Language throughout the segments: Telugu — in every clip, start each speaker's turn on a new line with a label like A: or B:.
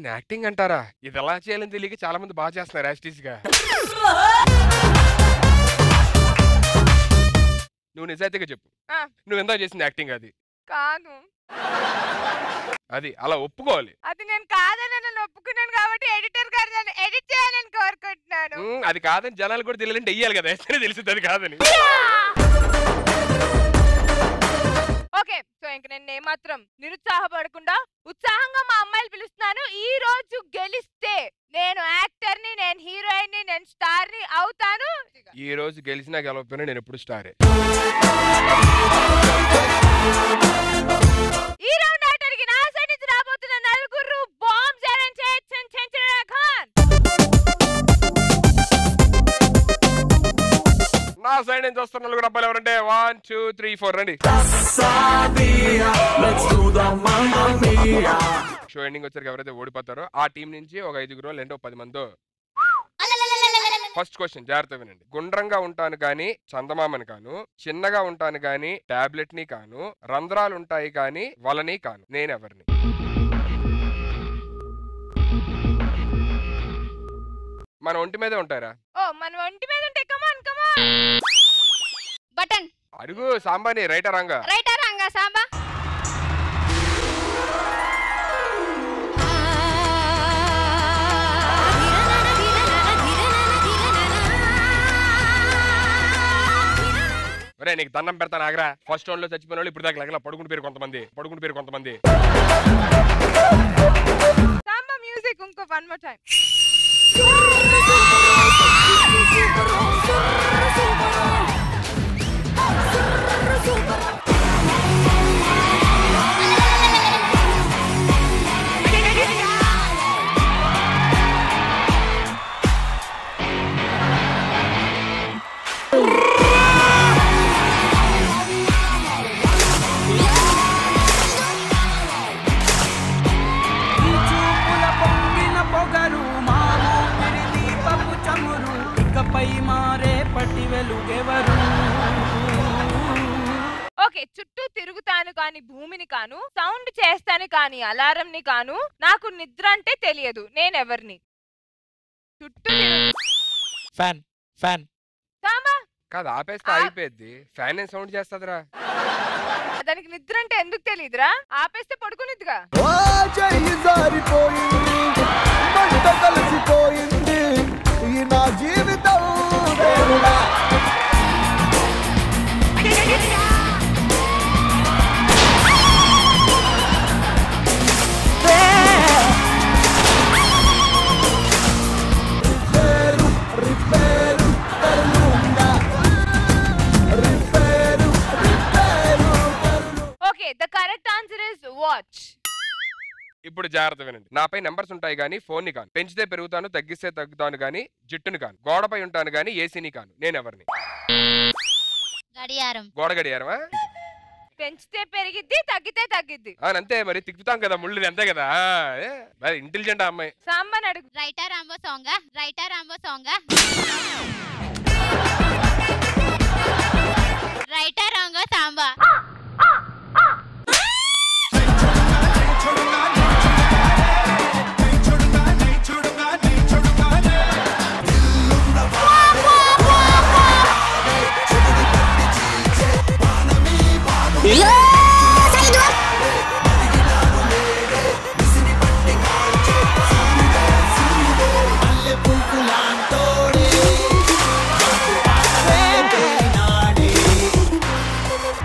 A: దీన్ని యాక్టింగ్ అంటారా? ఇది ఎలా చేయాలని తెలియక చాలా మంది బాగా చేస్తున్నారు యాస్టీస్ గా. నువ్వు నిజాయితీగా చెప్పు, నువ్వు ఎంత చేసింది యాక్టింగ్? అది
B: కాదు,
A: అది అలా ఒప్పుకోవాలి.
B: అది నేను కాదని నన్ను ఒప్పుకున్నాను కాబట్టి ఎడిటర్ గారు నన్ను ఎడిట్ చేయాలని కోరుకుంటున్నాను.
A: అది కాదని జనాలు కూడా తెలియాలంటే వెయ్యాలి కదా, ఎస్ఐ తెలిసింది అది కాదని.
B: ఓకే, సో ఇంక నేను ఏమాత్రం నిరుత్సాహపడకుండా ఉత్సాహంగా మా అమ్మాయిలు పిలుస్తున్నాను. ఈ రోజు గెలిస్తే నేను యాక్టర్ ని, నేను హీరోయిన్ ని, నేను స్టార్ ని అవుతాను.
A: ఈ రోజు గెలిచినా గెలవకపోయినా నేను ఎప్పుడు స్టారే.
B: ఈ రౌండ్ ఆటర్కి నా సైడ్ నుంచి రాబోతున్న నలుగురు బాంబ్స్ ఖాన్.
A: నా సైడ్ నుంచి వస్తున్న నలుగురు అబ్బాయిలు ఎవరంటే 1 2 3 4 రండి. షో ఎండింగ్ వచ్చరికి ఎవరైతే ఓడిపోతారో ఆ టీం నుంచి ఒక 5గురో లేదంటే 10 మందో. ఫస్ట్ క్వశ్చన్ జాగ్రత్త వినండి. గుండ్రంగా ఉంటాను కానీ చందమామని కాను, చిన్నగా ఉంటాను కానీ టాబ్లెట్ ని కాను, రంధ్రాలు ఉంటాయి కానీ వలని కాను, నేనెవరిని? మన ఒంటి మీదే ఉంటారా?
B: ఓ, మన ఒంటి మీద ఉంటే కమాన్ కమాన్. బటన్
A: అడుగు సాంబాని. రైటా రాంగా?
B: రైటా రాంగా సాంబా.
A: నీకు దండం పెడతాను ఆగ్రా. ఫస్ట్ రౌండ్ లో చచ్చిపోయిన వాళ్ళు ఇప్పుడు దాకా లగల పడుకుని పేరు కొంతమంది.
B: సాంబా మ్యూజిక్ ఇంకో వన్ మోర్ టైం. ఓకే, చుట్టూ తిరుగుతాను కానీ భూమిని కాను, సౌండ్ చేస్తాను కానీ అలారం ని కాను, నాకు నిద్ర అంటే తెలియదు, నేనెవరిని? చుట్టూ
C: ఫ్యాన్. ఫ్యాన్
B: సాంబా
A: కాదు, ఆపేస్తే అయిపోద్ది. ఫ్యాన్ ఏం సౌండ్ చేస్తుందిరా?
B: దానికి నిద్ర అంటే ఎందుకు తెలియదురా? ఆపేస్తే పడుకునిద్దిగా. Okay, the correct answer is watch.
A: ఇప్పుడు జాగ్రత్త వినండి. నాపై నెంబర్స్ ఉంటాయి కానీ ఫోన్ ని కాను, పెంచితే పెరుగుతాను తగ్గిస్తే తగ్గుతాను కానీ జుట్టుని కాను, గోడపై ఉంటాను కానీ ఏసీని కాను, నేనెవరిని?
D: గడియారం.
A: గోడ గడియారమా?
B: పెంచితే పెరిగిద్ది, తగ్గితే తగ్గిద్ది.
A: అంతే మరి, తిప్పుతాం కదా ముళ్ళు, అంతే కదా. ఇంటెలిజెంట్ అమ్మాయి.
B: సాంబాని అడుగు.
D: రైటా రాంబో సాంగా? రైటా రాంబో సాంగా? రైటా రాంగో సాంబా.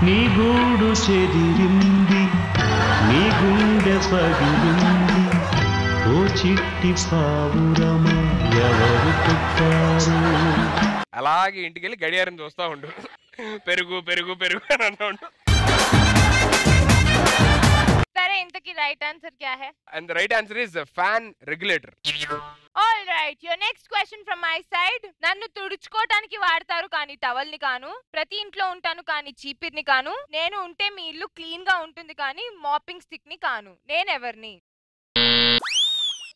E: నీ గూడు చెదిరింది, నీ గుండె పగిలింది, ఓ చిట్టి పావురమ ఎవరు పెట్టారు?
A: అలాగే ఇంటికి వెళ్ళి గడియారం చూస్తా ఉండు. పెరుగు పెరుగు పెరుగు అని అంటూ ఉండు.
B: సరే, ఇంతకీ రైట్ ఆన్సర్ క్యా high?
A: And the right answer is fan regulator.
B: All right, your next question from my side. నన్ను తుడుచుకోవడానికి వాడతారు కానీ టవల్ ని కాను, ప్రతి ఇంట్లో ఉంటాను కానీ చీపిర్ని కాను, నేను ఉంటే మీ ఇల్లు క్లీన్ గా ఉంటుంది కానీ మాపింగ్ స్టిక్ ని కాను, నేనెవరిని?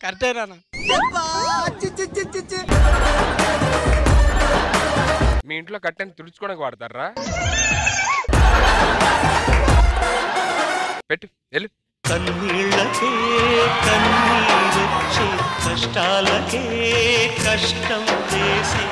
C: కరెక్టేనా?
A: మీ ఇంట్లో కట్టెని తుడుచుకోవడానికి వాడతారా? పెట్టు వెళ్ళు.
E: కన్నీళ్ళకే కన్నీరొచ్చే కష్టాలకే కష్టం చేసి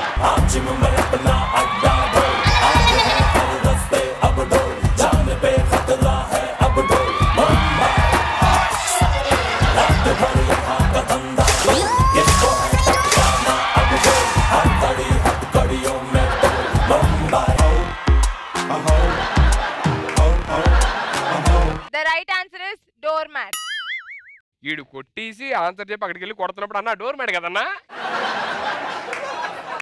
B: The right answer is doormat.
A: ఈడు కొట్టేసి ఆన్సర్ చెప్పి అక్కడికి వెళ్ళి కొడుతున్నప్పుడు అన్న డోర్ మ్యాట్ కదన్నా.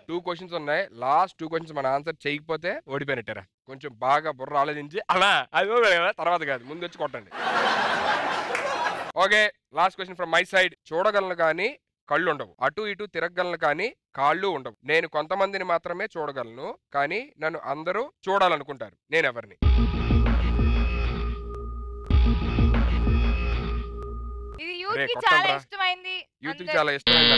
A: 2 క్వశ్చన్స్ ఉన్నాయి. లాస్ట్ 2 క్వశ్చన్స్ మన ఆన్సర్ చేయకపోతే ఓడిపోయినట్టారా. కొంచెం బాగా బుర్ర ఆలోచించి అలా అది కదా తర్వాత కాదు ముందు వచ్చి కొట్టండి. Okay, last question from my side. చూడగలను కానీ కళ్ళు ఉండవు, అటు ఇటు తిరగలను కానీ కాళ్ళు ఉండవు. నేను కొంతమందిని మాత్రమే చూడగలను కానీ నన్ను అందరూ చూడాలనుకుంటారు. నేను ఎవరిని?
B: ఇది యూత్ కి చాలా ఇష్టమైంది.
A: యూత్ కి చాలా ఇష్టమైంది.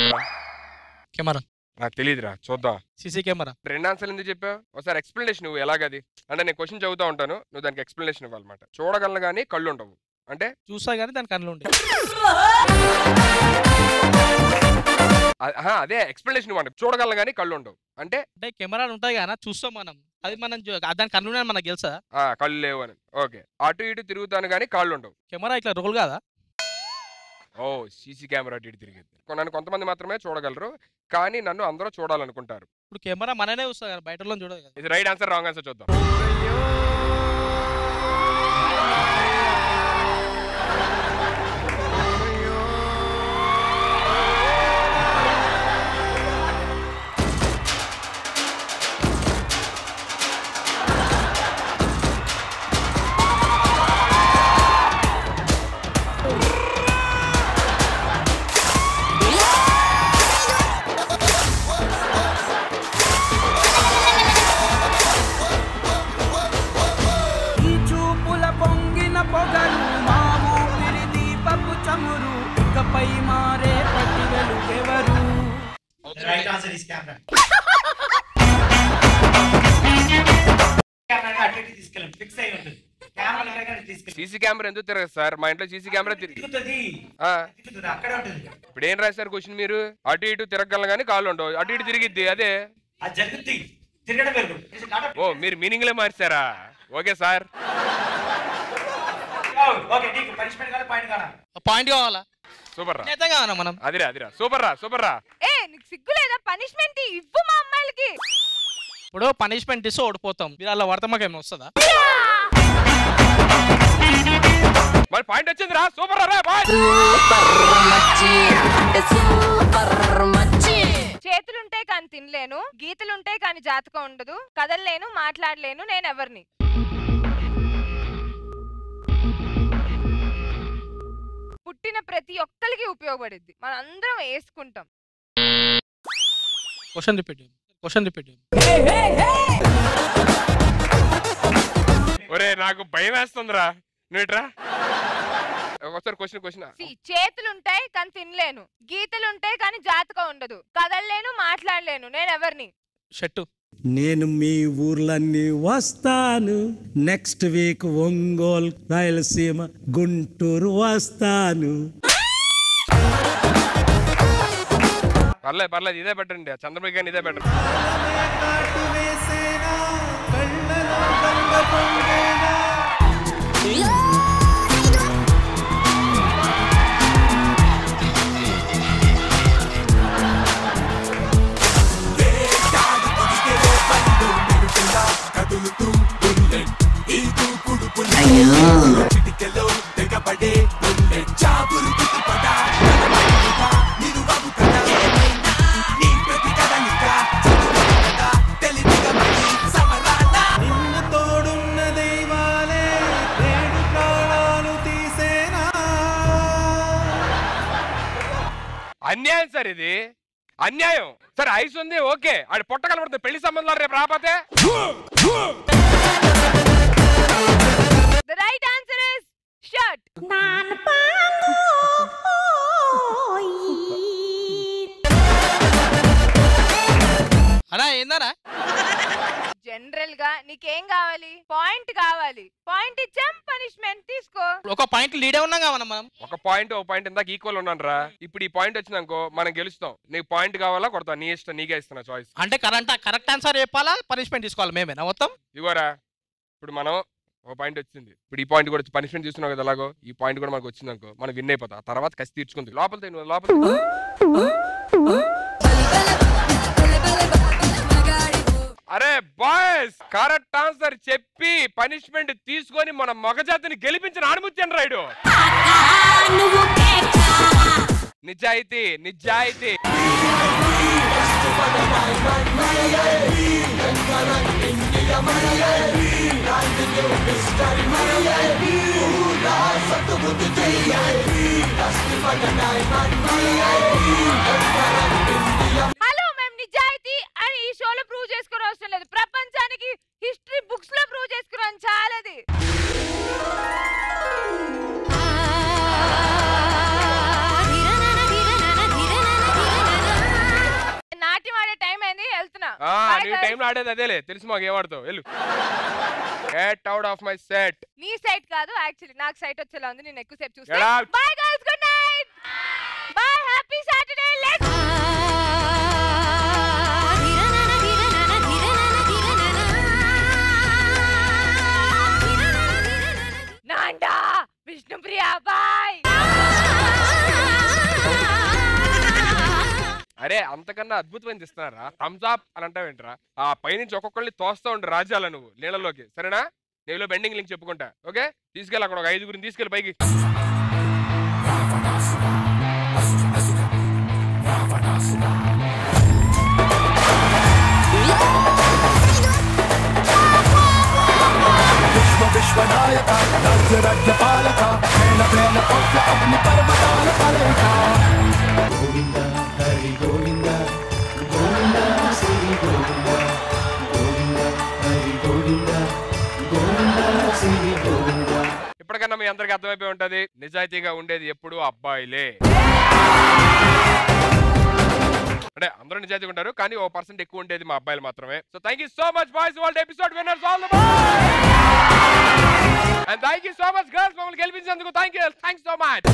C: కెమెరా.
A: నాకు తెలియదురా, చూద్దాం.
C: CC camera.
A: 2 ఆన్సర్లు ఎందుకు చెప్పావు? ఒకసారి ఎక్స్ప్లెనేషన్ నువ్వు ఎలాగది అంటే నేను క్వశ్చన్ చదువుతా ఉంటాను, నువ్వు దానికి ఎక్స్ప్లెనేషన్ ఇవ్వాలన్నమాట. చూడగలను కానీ కళ్ళు ఉండవు అంటే
C: చూసా కానీ దాని కళ్ళు ఉండే.
A: అదే ఎక్స్ప్లెనేషన్ ఇవ్వండి. చూడగలను కానీ కళ్ళు ఉండవు అంటే
C: అంటే కెమెరాలు ఉంటాయి కానీ చూస్తాం మనం, అది మనం దాని కళ్ళు ఉన్నాయని మనకు తెలుసా?
A: కళ్ళు లేవు అని. ఓకే, అటు ఇటు తిరుగుతాను కానీ కాళ్ళు ఉండవు.
C: కెమెరా ఇట్లా రోల్ కాదా?
A: ఓ, సీసీ కెమెరా అటు ఇటు తిరిగింది. నన్ను కొంతమంది మాత్రమే చూడగలరు కానీ నన్ను అందరూ చూడాలనుకుంటారు.
C: ఇప్పుడు కెమెరా మననే వస్తా కానీ బయట చూడదు కదా.
A: ఇది రైట్ ఆన్సర్, రాంగ్ ఆన్సర్ చూద్దాం. సీసీ కెమెరా ఎందుకు తిరగదు సార్? మా ఇంట్లో సీసీ కెమెరా తిరుగుతుంది. ఇప్పుడు ఏం రాశారు క్వశ్చన్ మీరు? అటు ఇటు తిరగలను కానీ కాళ్ళు ఉండవు, అటు ఇటు తిరిగిద్ది. అదే ఓ, మీరు మీనింగ్ లే మార్చారా? ఓకే సార్,
C: పాయింట్ కావాలా?
A: సూపర్ రా,
C: కావాలా మనం?
A: అదిరా అదిరా, సూపర్ రా, సూపర్ రా.
B: నీకు సిగ్గు లేదా? పనిష్మెంట్ ఇవ్వు మా అమ్మాయిలకి.
C: ఇప్పుడు పనిష్మెంట్ ఇస్తే ఓడిపోతాం, మీరు అలా పడితే మాకేమైనా వస్తుందా?
A: మరి పాయింట్ వచ్చింది రా, సూపర్ రా.
B: చేతులుంటే కానీ తినలేను, గీతలుంటే కానీ జాతకం ఉండదు, కదలలేను, మాట్లాడలేను, నేను ఎవరిని? పుట్టిన ప్రతి ఒక్కరికి ఉపయోగపడుద్ది, మనం అందరం వేసుకుంటాం.
C: Question repeat.
A: ఒరే నాకు భయం వేస్తుందిరా, నువ్వుట్రా ఒకసారి క్వశ్చన్.
B: చేతులుంటాయి కానీ తినలేను, గీతలుంటాయి కానీ జాతకం ఉండదు, కదలలేను, మాట్లాడలేను, నేను ఎవరిని?
C: షట్టు.
F: నేను మీ ఊర్లన్నీ వస్తాను, నెక్స్ట్ వీక్ ఒంగోలు, రాయలసీమ, గుంటూరు వస్తాను.
A: పర్లేదు ఇదే పెట్టండి, చంద్రబాబు గారిని ఇదే పెట్టండి. అన్యాయం సార్, ఇది అన్యాయం సార్. ఐస్ ఉంది ఓకే, ఆడి పొట్ట కనబడుతుంది, పెళ్లి సంబంధాలు రేపు రాకపోతే.
B: The right answer is shirt.
C: అలా ఏందరా?
B: జనరల్ గా నీకేం కావాలి? పాయింట్ కావాలి. పాయింట్ ఇచ్చాం, పనిష్మెంట్ తీసుకో.
C: ఒక పాయింట్ లీడే ఉన్నాం కదా మనం.
A: ఒక పాయింట్ ఇందాక ఈక్వల్ ఉన్నాను రా. ఇప్పుడు ఈ పాయింట్ వచ్చిందనుకో మనం గెలుస్తాం. నీకు పాయింట్ కావాలా కొడతా, నీ ఇష్టం, నీకే ఇస్తున్నా చాయిస్.
C: అంటే కరెక్ట్ ఆన్సర్ చెప్పాలా, పనిష్మెంట్ తీసుకోవాలి మేమేనా మొత్తం?
A: ఇవ్వరా. ఇప్పుడు మనం ఒక పాయింట్ వచ్చింది, ఇప్పుడు ఈ పాయింట్ కూడా పనిష్మెంట్ తీసుకున్నావు కదా, అలాగో ఈ పాయింట్ కూడా మనకు వచ్చింది అనుకో, మనం విన్ అయిపోతా. తర్వాత కసి తీర్చుకుంది. లోపల అరే బాయ్స్, కరెక్ట్ ఆన్సర్ చెప్పి పనిష్మెంట్ తీసుకొని మన మగజాతిని గెలిపించిన ఆణిముత్యం రైడు. నిజాయితీ.
B: హలో, మేము నిజాయితీ అని ఈ షోలో ప్రూవ్ చేసుకునే అవసరం లేదు. ప్రపంచానికి హిస్టరీ బుక్స్ లో ప్రూవ్ చేసుకున్నాం చాలాది. నాట్యం ఆడే టైం అయింది, వెళ్తున్నా.
A: నీ టైం ఆడేది అదేలే, తెలుసు మాకు ఏమాడుతావు. వెళ్ళు. Get out of my set.
B: నీ సైట్ కాదు, యాక్చువల్లీ నాకు సైట్ వచ్చేలా ఉంది. నేను ఎక్కువ సేపు
A: Get
B: చూస్తా.
A: out.
B: Bye girls, good night. Bye, happy Saturday. Let's నాండా విష్ణుప్రియ. బాయ్.
A: అరే అంతకన్నా అద్భుతమైన ఇస్తున్నారా? థమ్స్ అప్ అని అంటావేంట్రా? ఆ పైనుంచి ఒక్కొక్కరిని తోస్తా ఉండు రాజ్యాల నువ్వు నీళ్ళలోకి, సరేనా? నీలో బెండింగ్ లింక్ చెప్పుకుంటా. ఓకే, తీసుకెళ్ళి అక్కడ ఒక 5 తీసుకెళ్ళి పైకి.
G: విశ్వనాయక రాజ్య పాలక అగ్ని పర్వతాల కలయిక. గోవింద హరి గోవింద గోవింద శ్రీ గోవింద గోవింద హరి గోవింద గోవింద శ్రీ గోవింద.
A: ఇప్పటికన్నా మీ అందరికి అర్థమైపోయి ఉంటది, నిజాయితీగా ఉండేది ఎప్పుడు అబ్బాయిలే. అంటే అందరూ నిజాయితీగా ఉంటారు, కానీ 1% ఎక్కువ ఉండేది మా అబ్బాయిలు మాత్రమే. So thank you so much boys, world episode winners all the boys. And thank you so much girls, మమ్మల్ని గెలిపించినందుకు. Thanks so much.